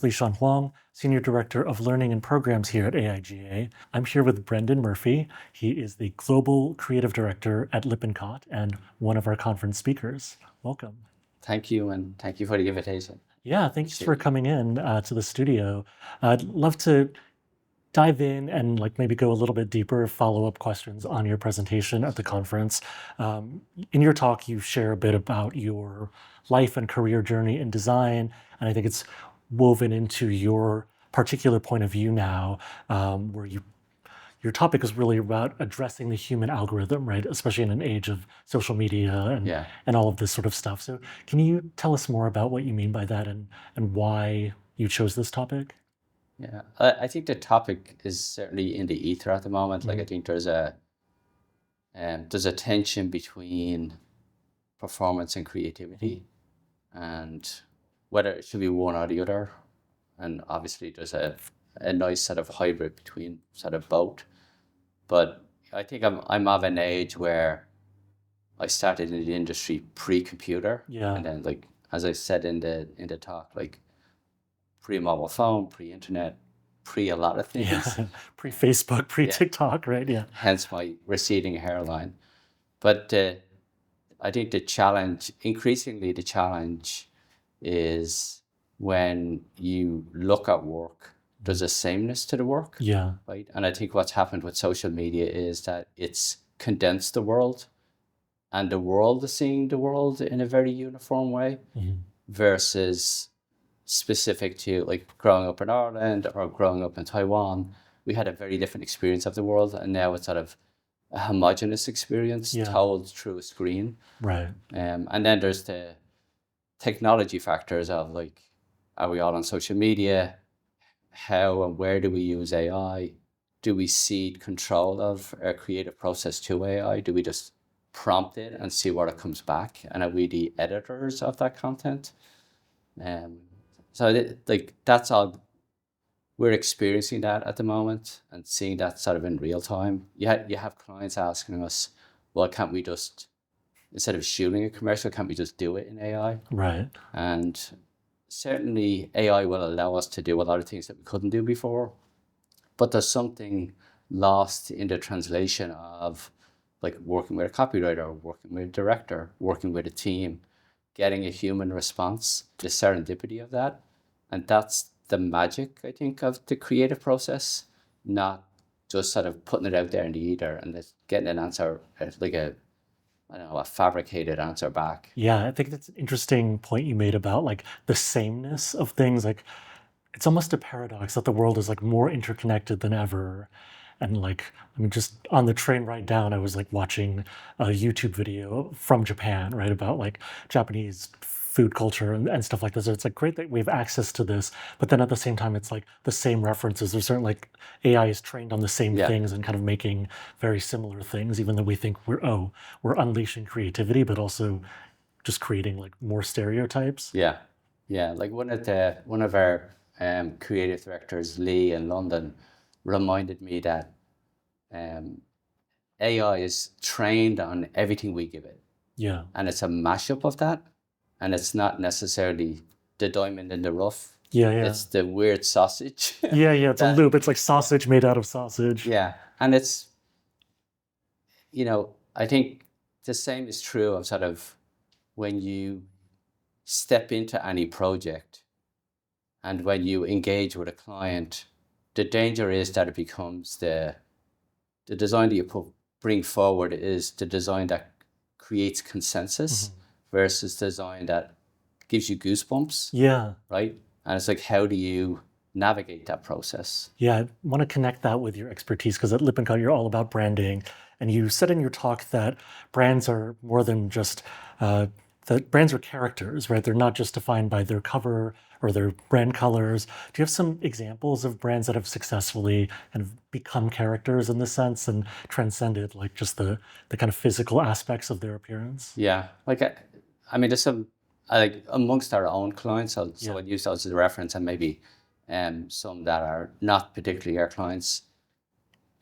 is Lee-Sean Huang, Senior Director of Learning and Programs here at AIGA. I'm here with Brendán Murphy. He is the Global Creative Director at Lippincott and one of our conference speakers. Welcome. Thank you, and thank you for the invitation. Yeah, thanks for coming in to the studio. I'd love to dive in and maybe go a little bit deeper, follow-up questions on your presentation at the conference. In your talk, you share a bit about your life and career journey in design, and I think it's woven into your particular point of view now, where your topic is really about addressing the human algorithm, right? Especially in an age of social media and all of this sort of stuff. So can you tell us more about what you mean by that and why you chose this topic? Yeah, I think the topic is certainly in the ether at the moment. I think there's a tension between performance and creativity, and whether it should be one or the other. And obviously, there's a nice sort of hybrid between sort of both. But I think I'm of an age where I started in the industry pre-computer, and then as I said in the talk, pre-mobile phone, pre-internet, pre a lot of things. Yeah, pre-Facebook, pre-TikTok, right? Yeah. Hence my receding hairline. But I think increasingly the challenge is when you look at work, there's a sameness to the work. Yeah. Right. And I think what's happened with social media is that it's condensed the world, and the world is seeing the world in a very uniform way versus specific to growing up in Ireland or growing up in Taiwan. We had a very different experience of the world, and now it's sort of a homogenous experience told through a screen. Right. And then there's the technology factors of are we all on social media? How and where do we use AI? Do we cede control of our creative process to AI? Do we just prompt it and see what it comes back? And are we the editors of that content? So that's all. We're experiencing that at the moment and seeing that sort of in real time. You have clients asking us, well, can't we just, instead of shooting a commercial, can't we just do it in AI? Right. And certainly AI will allow us to do a lot of things that we couldn't do before. But there's something lost in the translation of working with a copywriter, working with a director, working with a team, getting a human response, the serendipity of that. And that's the magic, I think, of the creative process, not just sort of putting it out there in the ether and getting an answer, a fabricated answer back. Yeah, I think that's an interesting point you made about the sameness of things. It's almost a paradox that the world is more interconnected than ever. And just on the train ride down, I was watching a YouTube video from Japan, right, about Japanese food culture and stuff like this. So it's great that we have access to this, but then at the same time, it's the same references. There's certain AI is trained on the same things and kind of making very similar things, even though we think we're unleashing creativity, but also just creating more stereotypes. Yeah. One of our creative directors, Lee in London, reminded me that AI is trained on everything we give it. Yeah. And it's a mashup of that. And it's not necessarily the diamond in the rough. Yeah. It's the weird sausage. Yeah. It's a loop. It's like sausage made out of sausage. Yeah. And it's, I think the same is true of sort of when you step into any project and when you engage with a client, the danger is that it becomes the design that you bring forward is the design that creates consensus versus design that gives you goosebumps. Yeah. Right? And it's how do you navigate that process? Yeah, I want to connect that with your expertise because at Lippincott, you're all about branding. And you said in your talk that brands are more than just, that brands are characters, right? They're not just defined by their cover or their brand colors. Do you have some examples of brands that have successfully kind of become characters in this sense and transcended just the kind of physical aspects of their appearance? Yeah, there's some, amongst our own clients, so I'd use those as a reference and maybe some that are not particularly our clients.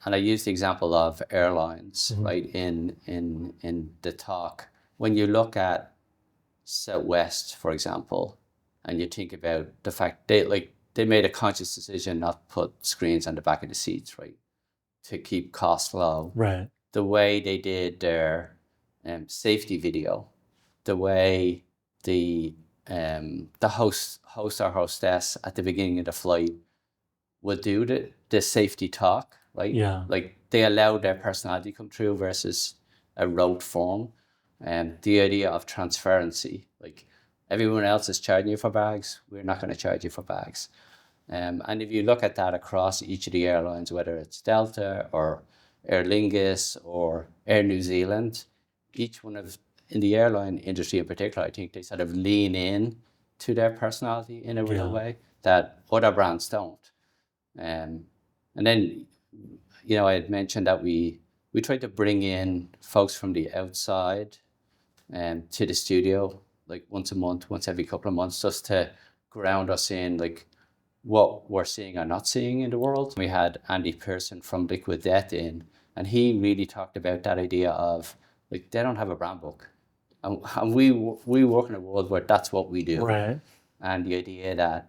And I use the example of airlines, right, in the talk. When you look at Southwest, for example, and you think about the fact they made a conscious decision not to put screens on the back of the seats, right, to keep costs low. Right. The way they did their safety video, the way the host or hostess at the beginning of the flight would do the safety talk, right? Yeah. Like they allowed their personality to come through versus a rote form. And the idea of transparency, like everyone else is charging you for bags, we're not going to charge you for bags. And if you look at that across each of the airlines, whether it's Delta or Aer Lingus or Air New Zealand, each one of, in the airline industry in particular, I think they sort of lean in to their personality in a real way that other brands don't. And then, you know, I had mentioned that we tried to bring in folks from the outside to the studio, like once a month, once every couple of months, just to ground us in like what we're seeing or not seeing in the world. We had Andy Pearson from Liquid Death in, and he really talked about that idea of like they don't have a brand book, and we work in a world where that's what we do. Right. And the idea that,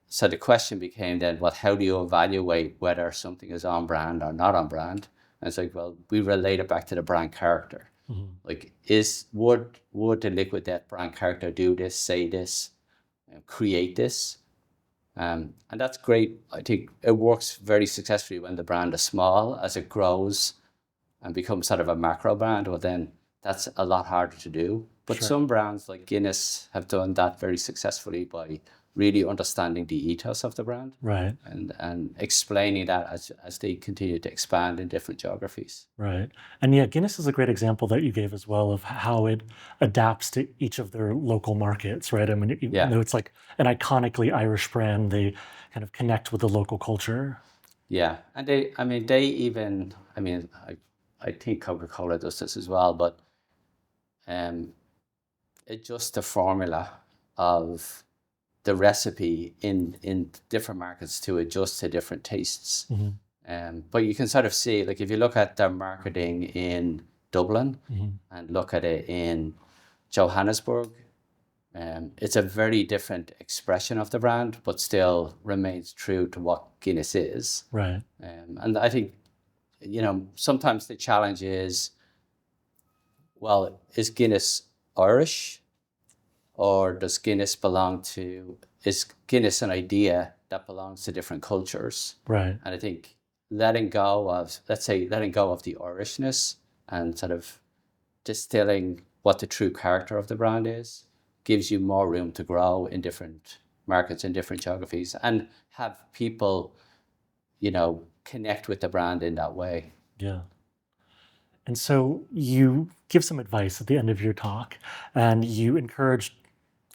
so the question became then, well, how do you evaluate whether something is on brand or not on brand? And it's like, well, we relate it back to the brand character. Mm-hmm. Like, would the Liquid Death brand character do this, say this, create this? And that's great. I think it works very successfully when the brand is small. As it grows and becomes sort of a macro brand, well, then that's a lot harder to do. But some brands like Guinness have done that very successfully by really understanding the ethos of the brand, right, and explaining that as they continue to expand in different geographies. Right. And yeah, Guinness is a great example that you gave as well of how it adapts to each of their local markets, right? I mean, even though it's like an iconically Irish brand, they kind of connect with the local culture. Yeah, and they even, I think Coca-Cola does this as well, but adjust the formula of the recipe in different markets to adjust to different tastes. Mm-hmm. But you can sort of see, like if you look at their marketing in Dublin and look at it in Johannesburg, it's a very different expression of the brand, but still remains true to what Guinness is. Right. And I think, you know, sometimes the challenge is, well, is Guinness Irish? Or does Guinness is Guinness an idea that belongs to different cultures? Right. And I think letting go of the Irishness and sort of distilling what the true character of the brand is gives you more room to grow in different markets and different geographies and have people, you know, connect with the brand in that way. Yeah. And so you give some advice at the end of your talk, and you encourage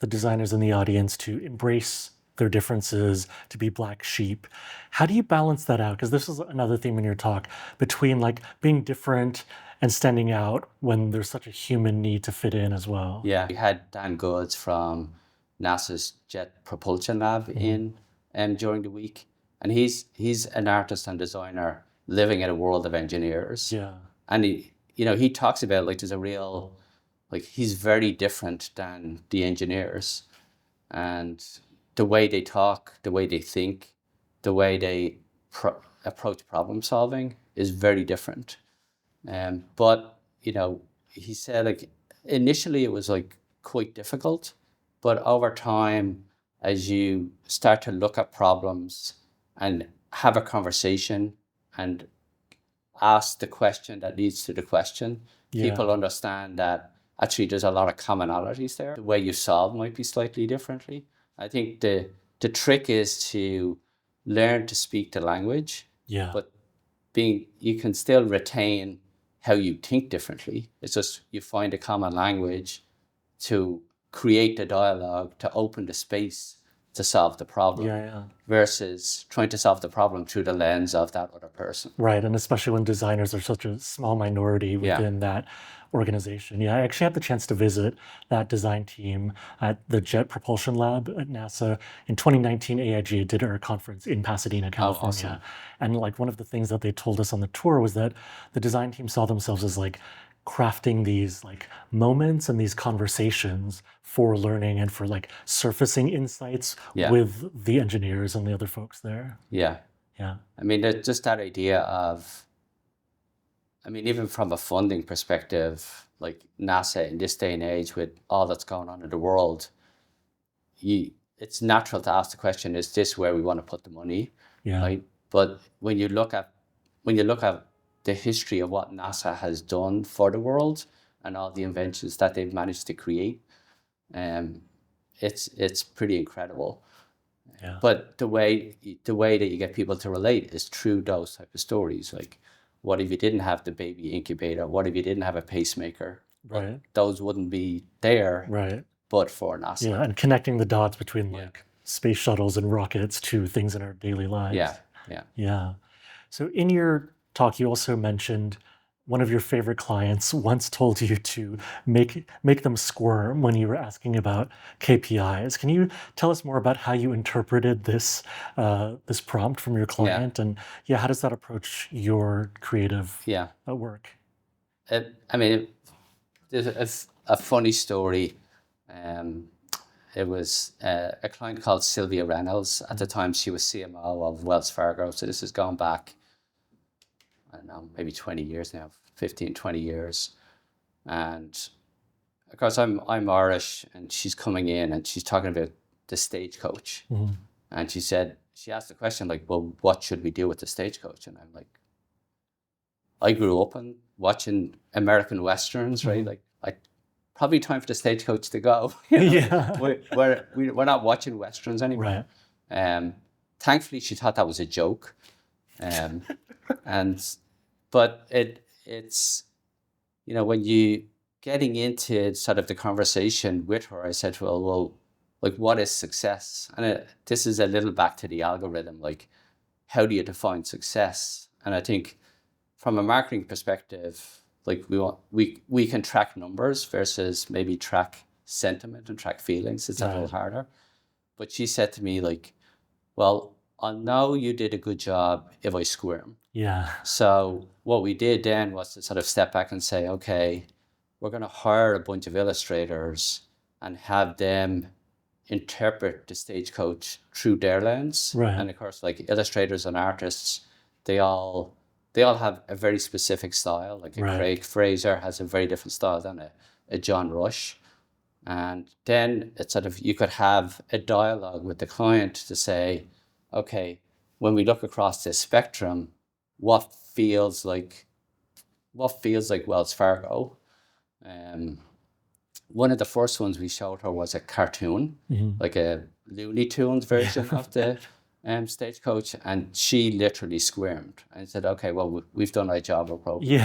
the designers in the audience to embrace their differences, to be black sheep. How do you balance that out? Because this is another theme in your talk, between like being different and standing out when there's such a human need to fit in as well. Yeah, we had Dan Goods from NASA's Jet Propulsion Lab in during the week, and he's an artist and designer living in a world of engineers. Yeah. And he talks about like there's a real, like he's very different than the engineers, and the way they talk, the way they think, the way they approach problem solving is very different. But he said like initially it was like quite difficult, but over time, as you start to look at problems and have a conversation and ask the question that leads to the question, people understand that actually there's a lot of commonalities there. The way you solve might be slightly differently. I think the trick is to learn to speak the language, but you can still retain how you think differently. It's just you find a common language to create the dialogue, to open the space to solve the problem, versus trying to solve the problem through the lens of that other person. Right, and especially when designers are such a small minority within that organization. Yeah, I actually had the chance to visit that design team at the Jet Propulsion Lab at NASA. In 2019, AIGA did our conference in Pasadena, California. Awesome. And like one of the things that they told us on the tour was that the design team saw themselves as like crafting these like moments and these conversations for learning and for like surfacing insights Yeah. with the engineers and the other folks there. Yeah. Yeah. I mean, just that idea of, I mean, even from a funding perspective, like NASA in this day and age with all that's going on in the world, it's natural to ask the question, is this where we want to put the money? Yeah. Right? But when you look at the history of what NASA has done for the world and all the inventions that they've managed to create, it's pretty incredible. Yeah. But the way that you get people to relate is through those type of stories. Like, what if you didn't have the baby incubator? What if you didn't have a pacemaker? Right. Well, those wouldn't be there, Right. but for NASA. Yeah. And connecting the dots between like space shuttles and rockets to things in our daily lives. Yeah. Yeah. Yeah. So in your talk, you also mentioned one of your favorite clients once told you to make them squirm when you were asking about KPIs. Can you tell us more about how you interpreted this this prompt from your client, and how does that approach your creative work? I mean, there's a funny story. It was a client called Sylvia Reynolds. At the time, she was CMO of Wells Fargo. So this is going back, I don't know, maybe 20 years now, 15, 20 years. And of course, I'm Irish, and she's coming in and she's talking about the stagecoach. Mm-hmm. And she asked the question, like, well, what should we do with the stagecoach? And I'm like, I grew up on watching American Westerns, right? Mm-hmm. Like, probably time for the stagecoach to go. Yeah. We're not watching Westerns anymore. Right. Thankfully, she thought that was a joke. But it's, when you getting into sort of the conversation with her, I said, well, like, what is success? And this is a little back to the algorithm, like, how do you define success? And I think from a marketing perspective, like, we can track numbers versus maybe track sentiment and track feelings. It's a little harder. But she said to me, like, well, I'll know you did a good job if I squirm. Yeah. So what we did then was to sort of step back and say, okay, we're going to hire a bunch of illustrators and have them interpret the stagecoach through their lens. Right. And of course, like, illustrators and artists, they all have a very specific style. Like, a Craig Fraser has a very different style than a John Rush. And then it's sort of, you could have a dialogue with the client to say, okay, when we look across this spectrum, what feels like Wells Fargo? One of the first ones we showed her was a cartoon, like a Looney Tunes version of the stagecoach, and she literally squirmed and said, okay, well, we've done our job appropriately.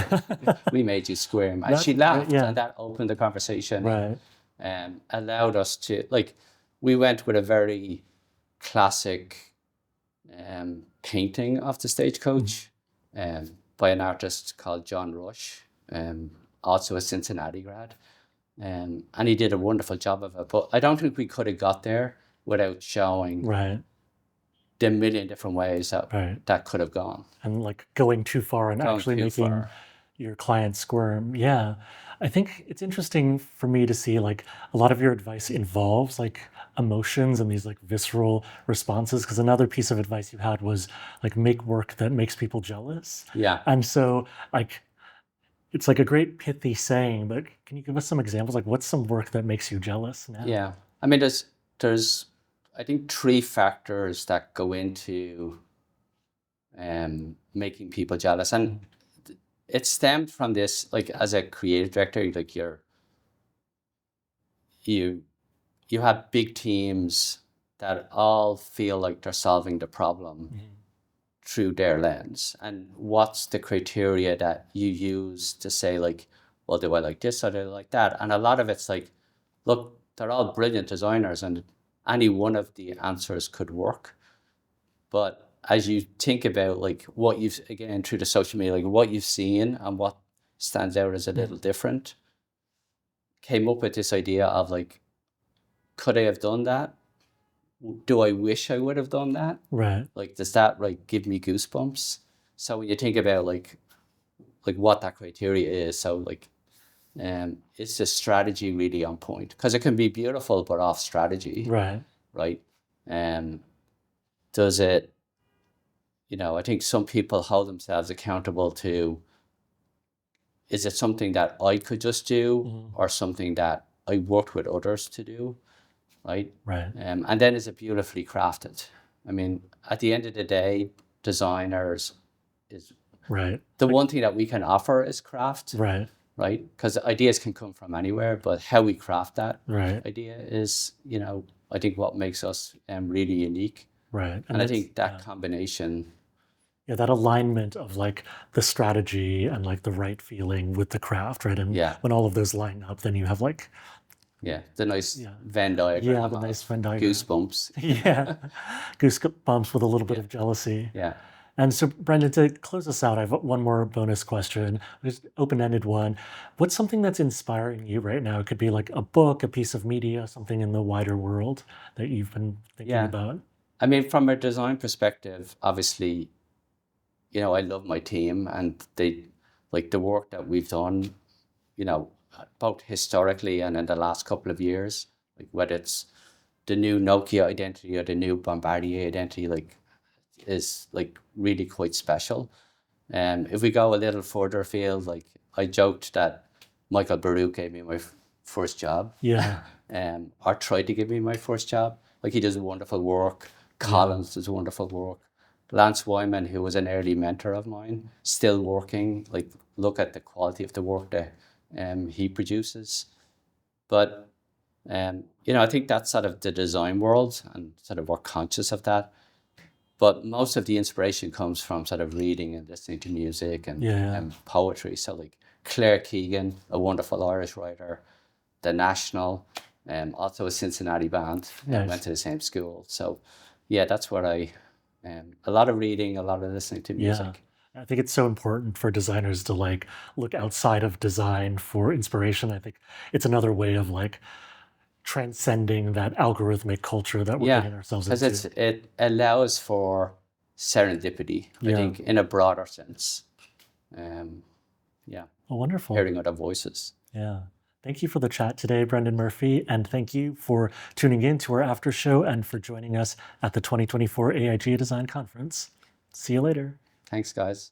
Yeah. We made you squirm. And she laughed, yeah. and that opened the conversation. Right. And allowed us to, like, we went with a very classic painting of the stagecoach by an artist called John Rush, also a Cincinnati grad. And he did a wonderful job of it. But I don't think we could have got there without showing the million different ways that could have gone. And like going too far and actually making your client squirm. Yeah. I think it's interesting for me to see, like, a lot of your advice involves like emotions and these like visceral responses, because another piece of advice you had was like, make work that makes people jealous. Yeah. And so like, it's like a great pithy saying, but can you give us some examples? Like, what's some work that makes you jealous now? Yeah. I mean, there's I think 3 factors that go into making people jealous. And it stemmed from this, like, as a creative director, like, you have big teams that all feel like they're solving the problem through their lens. And what's the criteria that you use to say, like, well, do I like this or do I like that? And a lot of it's like, look, they're all brilliant designers and any one of the answers could work. But as you think about, like, what you've, again, through the social media, like, what you've seen and what stands out as a little different, came up with this idea of, like, could I have done that? Do I wish I would have done that? Right. Like, does that, like, give me goosebumps? So when you think about, like what that criteria is, so, like, is the strategy really on point? Because it can be beautiful, but off strategy, Right. right? Does it, I think some people hold themselves accountable to, is it something that I could just do or something that I worked with others to do, right? Right. And then is it beautifully crafted? I mean, at the end of the day, designers is Right. the one thing that we can offer is craft, Right. right? Because ideas can come from anywhere, but how we craft that Right. idea is, I think what makes us really unique. Right. And I think that combination, yeah, that alignment of like the strategy and like the right feeling with the craft, right? And yeah, when all of those line up, then you have like, the nice Venn diagram, yeah, the nice Venn diagram. goosebumps. Yeah, goosebumps with a little bit of jealousy. Yeah. And so, Brendán, to close us out, I have one more bonus question, just open-ended one. What's something that's inspiring you right now? It could be like a book, a piece of media, something in the wider world that you've been thinking about. I mean, from a design perspective, obviously, I love my team and they like the work that we've done, both historically and in the last couple of years, like whether it's the new Nokia identity or the new Bombardier identity, like is like really quite special. If we go a little further afield, like I joked that Michael Baruch gave me my first job. Yeah. Or tried to give me my first job. Like he does wonderful work. Collins does wonderful work. Lance Wyman, who was an early mentor of mine, still working. Like look at the quality of the work that he produces. But I think that's sort of the design world and sort of we're conscious of that. But most of the inspiration comes from sort of reading and listening to music and poetry. So like Claire Keegan, a wonderful Irish writer, The National, also a Cincinnati band, went to the same school. So yeah, that's what a lot of reading, a lot of listening to music. I think it's so important for designers to like look outside of design for inspiration. I think it's another way of like transcending that algorithmic culture that we're getting ourselves into. Because it allows for serendipity, I think, in a broader sense. Oh, wonderful. Hearing other voices. Yeah. Thank you for the chat today, Brendán Murphy, and thank you for tuning in to our after show and for joining us at the 2024 AIGA Design Conference. See you later. Thanks, guys.